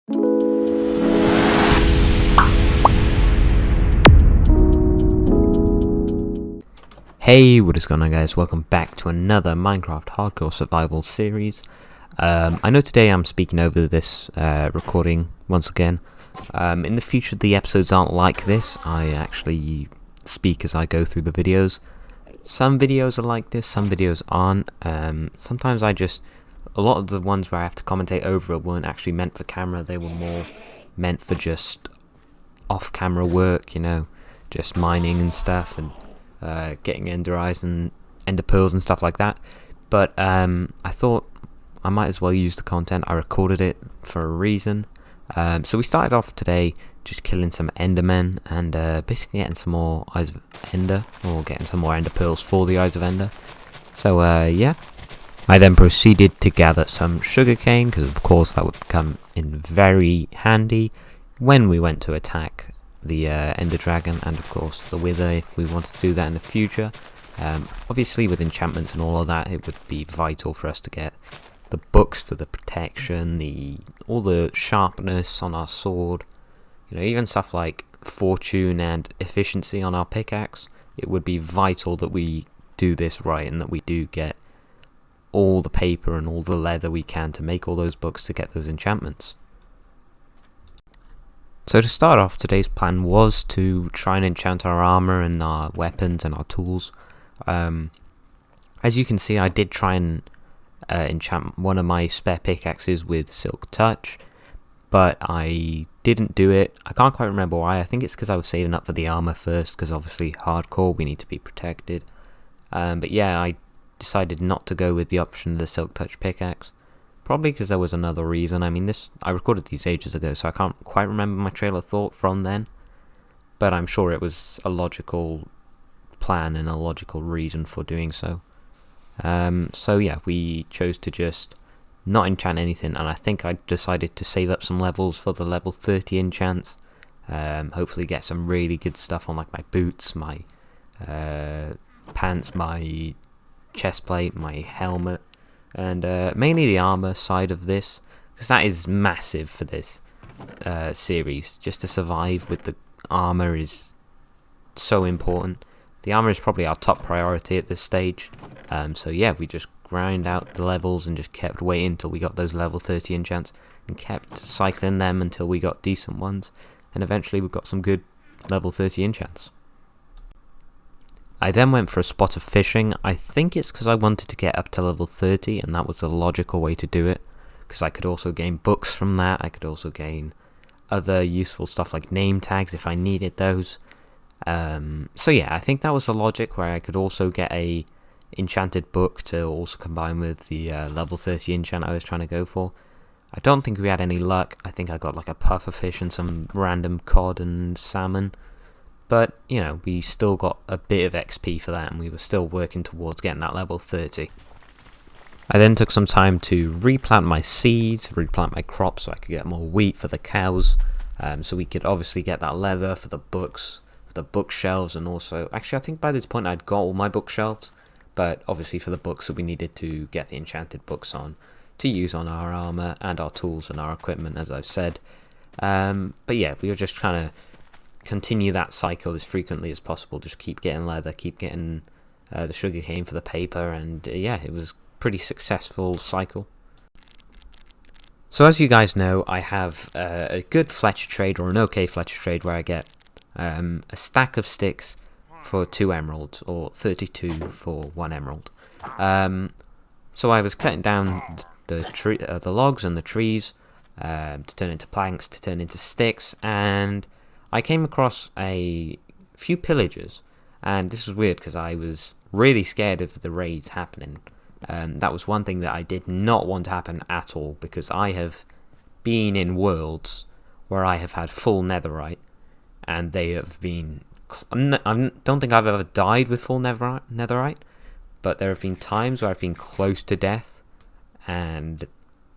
Hey, what is going on, guys? Welcome back to another Minecraft Hardcore Survival series. I know today I'm speaking over this recording once again. In the future the episodes aren't like this. I actually speak as I go through the videos. Some videos are like this, some videos aren't. Sometimes a lot of the ones where I have to commentate over weren't actually meant for camera. They were more meant for just off-camera work, you know, just mining and stuff, and getting ender eyes and ender pearls and stuff like that. But I thought I might as well use the content. I recorded it for a reason. So we started off today just killing some endermen and basically getting some more eyes of ender, or getting some more ender pearls for the eyes of ender. So yeah, I then proceeded to gather some sugarcane, because of course that would come in very handy when we went to attack the ender dragon, and of course the wither if we wanted to do that in the future. Obviously with enchantments and all of that, it would be vital for us to get the books for the protection, all the sharpness on our sword, you know, even stuff like fortune and efficiency on our pickaxe. It would be vital that we do this right, and that we do get all the paper and all the leather we can to make all those books to get those enchantments. So to start off, today's plan was to try and enchant our armor and our weapons and our tools. As you can see, I did try and enchant one of my spare pickaxes with Silk Touch, but I didn't do it. I can't quite remember why. I think it's because I was saving up for the armor first, because obviously hardcore, we need to be protected. But yeah, I decided not to go with the option of the Silk Touch pickaxe. Probably because there was another reason. I mean, I recorded these ages ago, so I can't quite remember my trail of thought from then. But I'm sure it was a logical plan and a logical reason for doing so. So yeah, we chose to just not enchant anything, and I think I decided to save up some levels for the level 30 enchants. Hopefully get some really good stuff on, like my boots, my pants, my chest plate, my helmet, and mainly the armor side of this, because that is massive for this series. Just to survive with the armor is so important. The armor is probably our top priority at this stage. So yeah, we just grind out the levels and just kept waiting until we got those level 30 enchants, and kept cycling them until we got decent ones, and eventually we got some good level 30 enchants. I then went for a spot of fishing. I think it's because I wanted to get up to level 30, and that was the logical way to do it, because I could also gain books from that. I could also gain other useful stuff like name tags if I needed those. So yeah, I think that was the logic, where I could also get a enchanted book to also combine with the level 30 enchant I was trying to go for. I don't think we had any luck. I think I got like a pufferfish and some random cod and salmon. But, you know, we still got a bit of XP for that, and we were still working towards getting that level 30. I then took some time to replant my seeds, replant my crops so I could get more wheat for the cows, so we could obviously get that leather for the books, for the bookshelves, and also, actually I think by this point I'd got all my bookshelves, but obviously for the books that we needed to get the enchanted books on, to use on our armor and our tools and our equipment, as I've said. But yeah, we were just trying to continue that cycle as frequently as possible. Just keep getting leather, keep getting the sugarcane for the paper, and yeah, it was a pretty successful cycle. So as you guys know, I have a good Fletcher trade, or an okay Fletcher trade, where I get a stack of sticks for 2 emeralds, or 32 for 1 emerald. So I was cutting down the logs and the trees to turn into planks, to turn into sticks, and I came across a few pillagers, and this was weird because I was really scared of the raids happening. That was one thing that I did not want to happen at all, because I have been in worlds where I have had full netherite, and they have been... I don't think I've ever died with full netherite, but there have been times where I've been close to death, and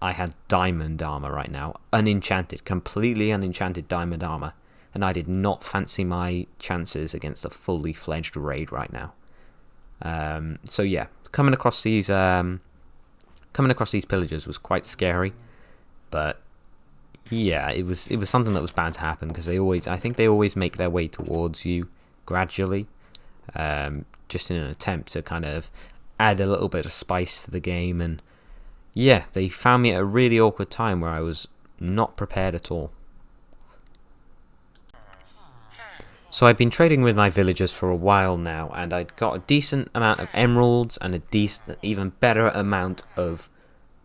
I had diamond armor right now, unenchanted, completely unenchanted diamond armor. And I did not fancy my chances against a fully fledged raid right now. So yeah, coming across these pillagers was quite scary, but Yeah, it was something that was bound to happen because I think they always make their way towards you gradually, just in an attempt to kind of add a little bit of spice to the game. And yeah, they found me at a really awkward time where I was not prepared at all. So I've been trading with my villagers for a while now, and I'd got a decent amount of emeralds and a decent, even better amount of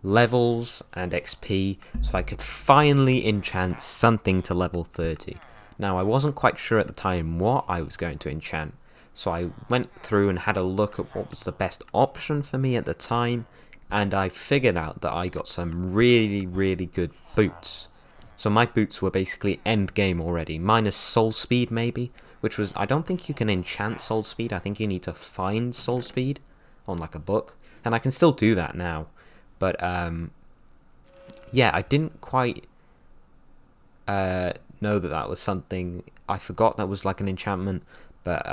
levels and XP, so I could finally enchant something to level 30. Now, I wasn't quite sure at the time what I was going to enchant, so I went through and had a look at what was the best option for me at the time, and I figured out that I got some really, really good boots. So my boots were basically end game already, minus soul speed maybe, which was, I don't think you can enchant soul speed, I think you need to find soul speed on like a book, and I can still do that now. But yeah, I didn't quite know that was something. I forgot that was like an enchantment. But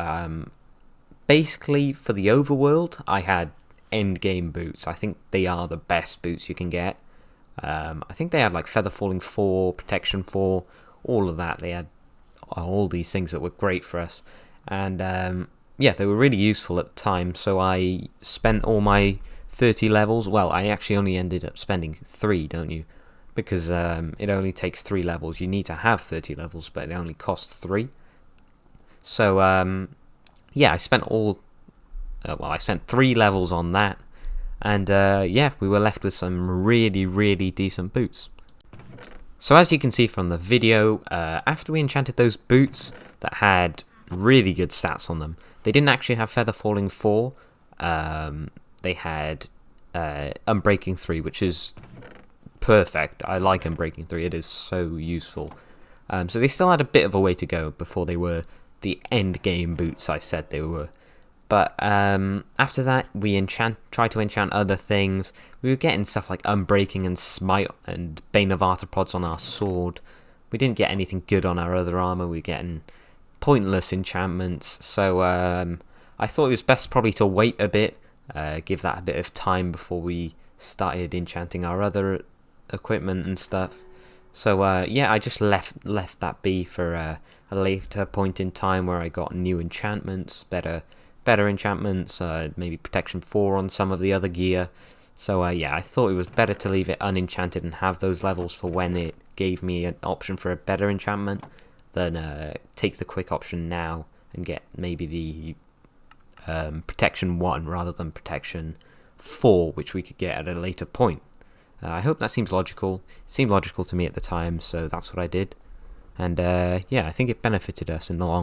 basically, for the overworld, I had endgame boots. I think they are the best boots you can get. I think they had like Feather Falling 4, Protection 4, all of that. They had all these things that were great for us. And yeah, they were really useful at the time. So I spent all my 30 levels. Well, I actually only ended up spending 3, don't you? Because it only takes 3 levels. You need to have 30 levels, but it only costs 3. So yeah, I spent I spent 3 levels on that, and yeah, we were left with some really, really decent boots. So as you can see from the video, after we enchanted those boots that had really good stats on them, they didn't actually have Feather Falling 4. They had Unbreaking 3, which is perfect. I like Unbreaking 3, it is so useful. So they still had a bit of a way to go before they were the end game boots I said they were. But after that, we tried to enchant other things. We were getting stuff like Unbreaking and Smite and Bane of Arthropods on our sword. We didn't get anything good on our other armor. We were getting pointless enchantments. So I thought it was best probably to wait a bit, give that a bit of time before we started enchanting our other equipment and stuff. So yeah, I just left that be for a later point in time where I got new enchantments, better enchantments, maybe Protection 4 on some of the other gear. So yeah, I thought it was better to leave it unenchanted and have those levels for when it gave me an option for a better enchantment than take the quick option now and get maybe the Protection 1 rather than Protection 4, which we could get at a later point. I hope that seems logical. It seemed logical to me at the time, so that's what I did. And yeah, I think it benefited us in the long run.